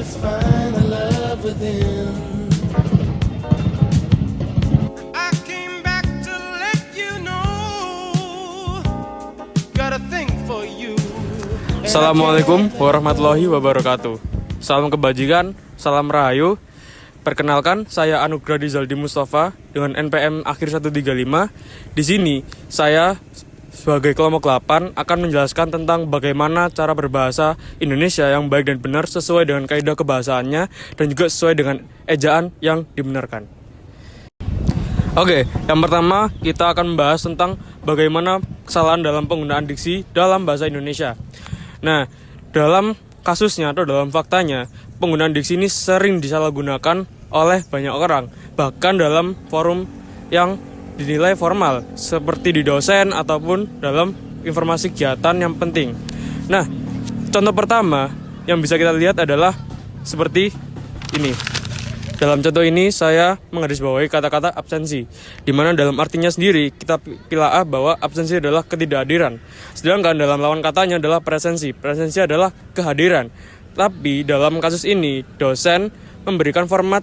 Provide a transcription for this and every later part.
let's find the love within. I came back to let you know, got a thing for you. Assalamualaikum warahmatullahi wabarakatuh. Salam kebajikan, salam rahayu. Perkenalkan, saya Anugrah Rizaldi Mustafa dengan NPM akhir 135. Di sini, saya sebagai kelompok 8 akan menjelaskan tentang bagaimana cara berbahasa Indonesia yang baik dan benar sesuai dengan kaidah kebahasaannya dan juga sesuai dengan ejaan yang dibenarkan. Oke, yang pertama kita akan membahas tentang bagaimana kesalahan dalam penggunaan diksi dalam bahasa Indonesia. Nah, dalam kasusnya atau dalam faktanya, penggunaan diksi ini sering disalahgunakan oleh banyak orang, bahkan dalam forum yang dinilai formal, seperti di dosen ataupun dalam informasi kegiatan yang penting. Nah, contoh pertama yang bisa kita lihat adalah seperti ini. Dalam contoh ini saya menggarisbawahi kata-kata absensi, di mana dalam artinya sendiri kita pilah bahwa absensi adalah ketidakhadiran. Sedangkan dalam lawan katanya adalah presensi. Presensi adalah kehadiran. Tapi dalam kasus ini dosen memberikan format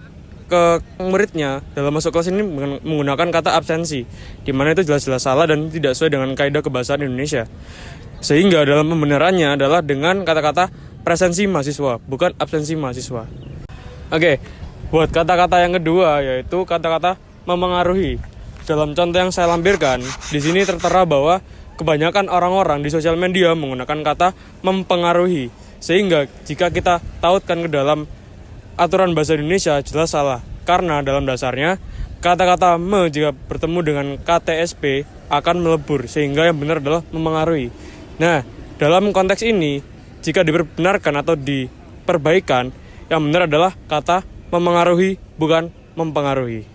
ke muridnya dalam masuk kelas ini menggunakan kata absensi, di mana itu jelas-jelas salah dan tidak sesuai dengan kaidah kebahasaan Indonesia. Sehingga dalam pembenarannya adalah dengan kata-kata presensi mahasiswa, bukan absensi mahasiswa. Oke. Buat kata-kata yang kedua, yaitu kata-kata memengaruhi. Dalam contoh yang saya lampirkan, di sini tertera bahwa kebanyakan orang-orang di sosial media menggunakan kata mempengaruhi. Sehingga jika kita tautkan ke dalam aturan bahasa Indonesia jelas salah. Karena dalam dasarnya, kata-kata me jika bertemu dengan KTSP akan melebur, sehingga yang benar adalah memengaruhi. Nah, dalam konteks ini, jika diperbenarkan atau diperbaikan, yang benar adalah kata memengaruhi, bukan mempengaruhi.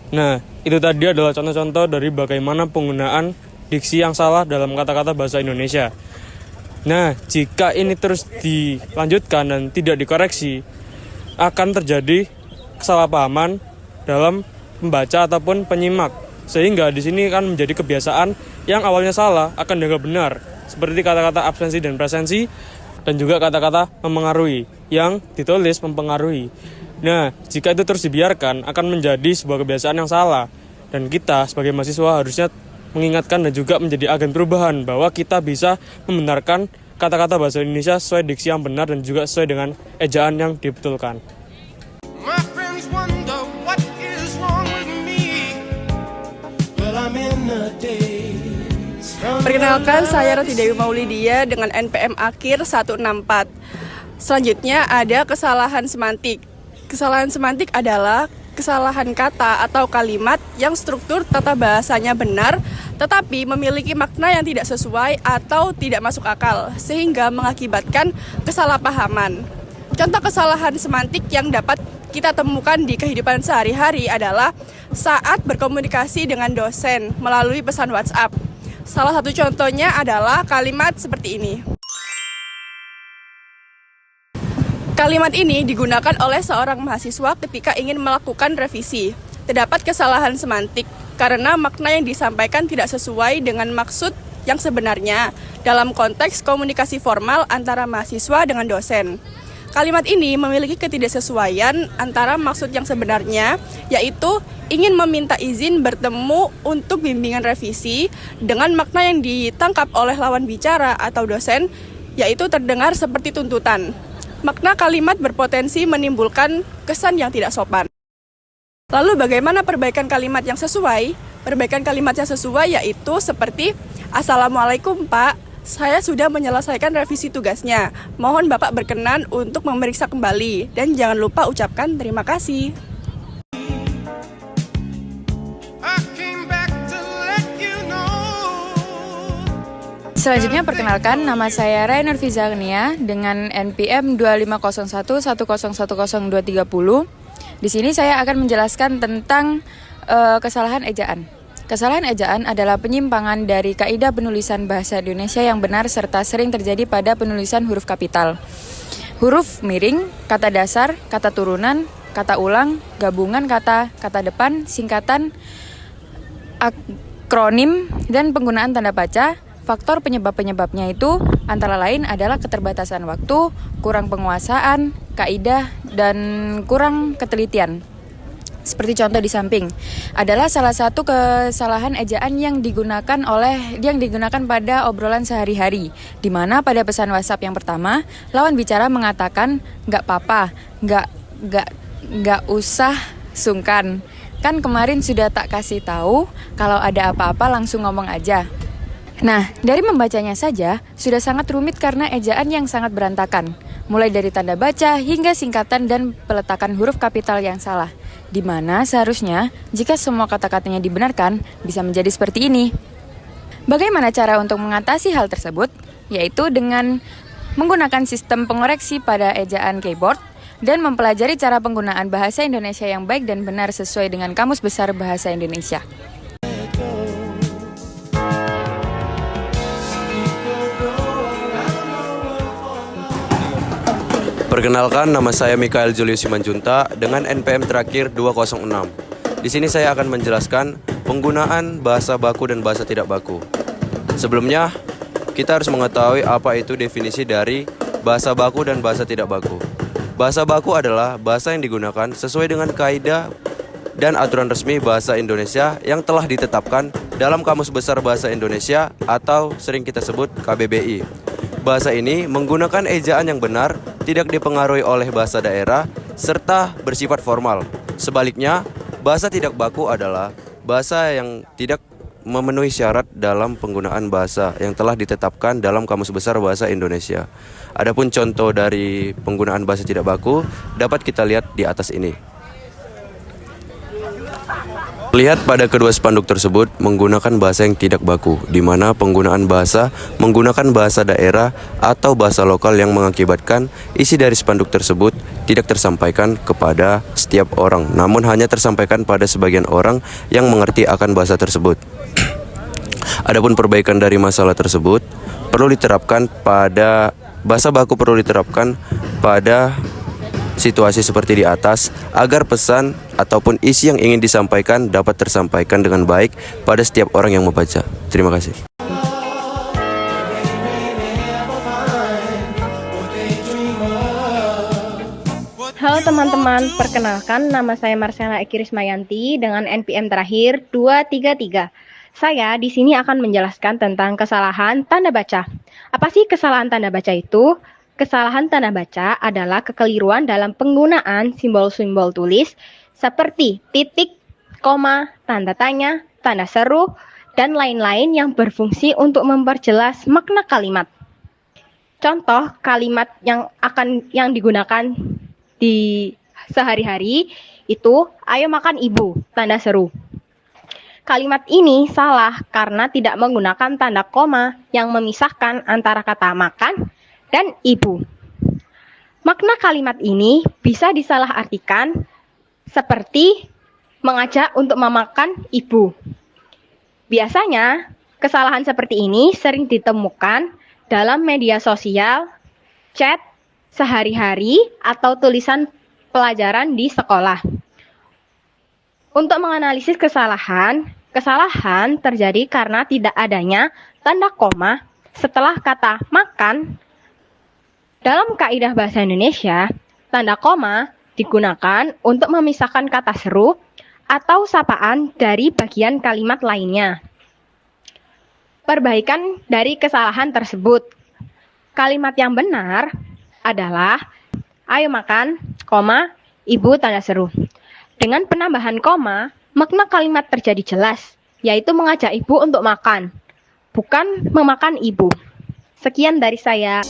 Nah, itu tadi adalah contoh-contoh dari bagaimana penggunaan diksi yang salah dalam kata-kata bahasa Indonesia. Nah, jika ini terus dilanjutkan dan tidak dikoreksi, akan terjadi kesalahpahaman dalam pembaca ataupun penyimak. Sehingga di sini kan menjadi kebiasaan yang awalnya salah akan dianggap benar, seperti kata-kata absensi dan presensi, dan juga kata-kata memengaruhi yang ditulis mempengaruhi. Nah, jika itu terus dibiarkan akan menjadi sebuah kebiasaan yang salah, dan kita sebagai mahasiswa harusnya mengingatkan dan juga menjadi agen perubahan bahwa kita bisa membenarkan kata-kata bahasa Indonesia sesuai diksi yang benar dan juga sesuai dengan ejaan yang dibetulkan. My friends wonder what is wrong with me. Well, I'm in a daze. Perkenalkan, saya Roti Dewi Maulidia dengan NPM akhir 164. Selanjutnya ada kesalahan semantik. Kesalahan semantik adalah kesalahan kata atau kalimat yang struktur tata bahasanya benar, tetapi memiliki makna yang tidak sesuai atau tidak masuk akal, sehingga mengakibatkan kesalahpahaman. Contoh kesalahan semantik yang dapat kita temukan di kehidupan sehari-hari adalah saat berkomunikasi dengan dosen melalui pesan WhatsApp. Salah satu contohnya adalah kalimat seperti ini. Kalimat ini digunakan oleh seorang mahasiswa ketika ingin melakukan revisi. Terdapat kesalahan semantik karena makna yang disampaikan tidak sesuai dengan maksud yang sebenarnya dalam konteks komunikasi formal antara mahasiswa dengan dosen. Kalimat ini memiliki ketidaksesuaian antara maksud yang sebenarnya, yaitu ingin meminta izin bertemu untuk bimbingan revisi, dengan makna yang ditangkap oleh lawan bicara atau dosen, yaitu terdengar seperti tuntutan. Makna kalimat berpotensi menimbulkan kesan yang tidak sopan. Lalu bagaimana perbaikan kalimat yang sesuai? Perbaikan kalimat yang sesuai yaitu seperti Assalamualaikum Pak, saya sudah menyelesaikan revisi tugasnya. Mohon Bapak berkenan untuk memeriksa kembali dan jangan lupa ucapkan terima kasih. Selanjutnya perkenalkan, nama saya Rainer Fizagnia dengan NPM 250110102030. Di sini saya akan menjelaskan tentang kesalahan ejaan. Kesalahan ejaan adalah penyimpangan dari kaidah penulisan bahasa Indonesia yang benar serta sering terjadi pada penulisan huruf kapital. Huruf miring, kata dasar, kata turunan, kata ulang, gabungan kata, kata depan, singkatan, akronim, dan penggunaan tanda baca Faktor penyebab-penyebabnya itu antara lain adalah keterbatasan waktu, kurang penguasaan, kaidah, dan kurang ketelitian. Seperti contoh di samping, adalah salah satu kesalahan ejaan yang digunakan pada obrolan sehari-hari, di mana pada pesan WhatsApp yang pertama, lawan bicara mengatakan nggak apa-apa, nggak usah sungkan. Kan kemarin sudah tak kasih tahu, kalau ada apa-apa langsung ngomong aja. Nah, dari membacanya saja sudah sangat rumit karena ejaan yang sangat berantakan, mulai dari tanda baca hingga singkatan dan peletakan huruf kapital yang salah. Di mana seharusnya jika semua kata-katanya dibenarkan bisa menjadi seperti ini. Bagaimana cara untuk mengatasi hal tersebut? Yaitu dengan menggunakan sistem pengoreksi pada ejaan keyboard dan mempelajari cara penggunaan bahasa Indonesia yang baik dan benar sesuai dengan Kamus Besar Bahasa Indonesia. Perkenalkan, nama saya Mikael Julius Simanjunta dengan NPM terakhir 206. Di sini saya akan menjelaskan penggunaan bahasa baku dan bahasa tidak baku. Sebelumnya, kita harus mengetahui apa itu definisi dari bahasa baku dan bahasa tidak baku. Bahasa baku adalah bahasa yang digunakan sesuai dengan kaidah dan aturan resmi bahasa Indonesia yang telah ditetapkan dalam Kamus Besar Bahasa Indonesia atau sering kita sebut KBBI. Bahasa ini menggunakan ejaan yang benar, tidak dipengaruhi oleh bahasa daerah, serta bersifat formal. Sebaliknya, bahasa tidak baku adalah bahasa yang tidak memenuhi syarat dalam penggunaan bahasa yang telah ditetapkan dalam Kamus Besar Bahasa Indonesia. Adapun contoh dari penggunaan bahasa tidak baku dapat kita lihat di atas ini. Lihat pada kedua spanduk tersebut menggunakan bahasa yang tidak baku, di mana penggunaan bahasa menggunakan bahasa daerah atau bahasa lokal yang mengakibatkan isi dari spanduk tersebut tidak tersampaikan kepada setiap orang, namun hanya tersampaikan pada sebagian orang yang mengerti akan bahasa tersebut. Adapun perbaikan dari masalah tersebut perlu diterapkan pada bahasa baku pada situasi seperti di atas agar pesan ataupun isi yang ingin disampaikan dapat tersampaikan dengan baik pada setiap orang yang membaca. Terima kasih. Halo teman-teman, perkenalkan nama saya Marcella Eki Rismayanti dengan NPM terakhir 233. Saya di sini akan menjelaskan tentang kesalahan tanda baca. Apa sih kesalahan tanda baca itu? Kesalahan tanda baca adalah kekeliruan dalam penggunaan simbol-simbol tulis seperti titik, koma, tanda tanya, tanda seru, dan lain-lain yang berfungsi untuk memperjelas makna kalimat. Contoh kalimat yang digunakan di sehari-hari itu ayo makan ibu, tanda seru. Kalimat ini salah karena tidak menggunakan tanda koma yang memisahkan antara kata makan dan ibu. Makna kalimat ini bisa disalahartikan seperti mengajak untuk memakan ibu. Biasanya, kesalahan seperti ini sering ditemukan dalam media sosial, chat, sehari-hari, atau tulisan pelajaran di sekolah. Untuk menganalisis kesalahan terjadi karena tidak adanya tanda koma setelah kata makan. Dalam kaidah bahasa Indonesia, tanda koma digunakan untuk memisahkan kata seru atau sapaan dari bagian kalimat lainnya. Perbaikan dari kesalahan tersebut. Kalimat yang benar adalah ayo makan, koma, ibu tanda seru. Dengan penambahan koma, makna kalimat terjadi jelas, yaitu mengajak ibu untuk makan, bukan memakan ibu. Sekian dari saya.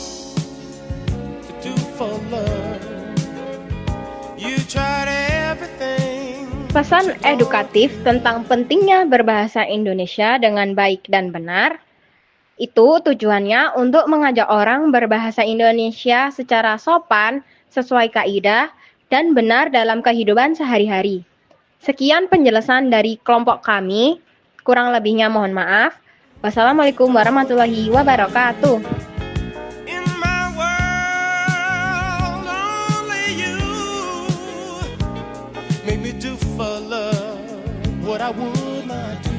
Pesan edukatif tentang pentingnya berbahasa Indonesia dengan baik dan benar, itu tujuannya untuk mengajak orang berbahasa Indonesia secara sopan, sesuai kaidah, dan benar dalam kehidupan sehari-hari. Sekian penjelasan dari kelompok kami, kurang lebihnya mohon maaf. Wassalamualaikum warahmatullahi wabarakatuh. Make me do for love what I would not do.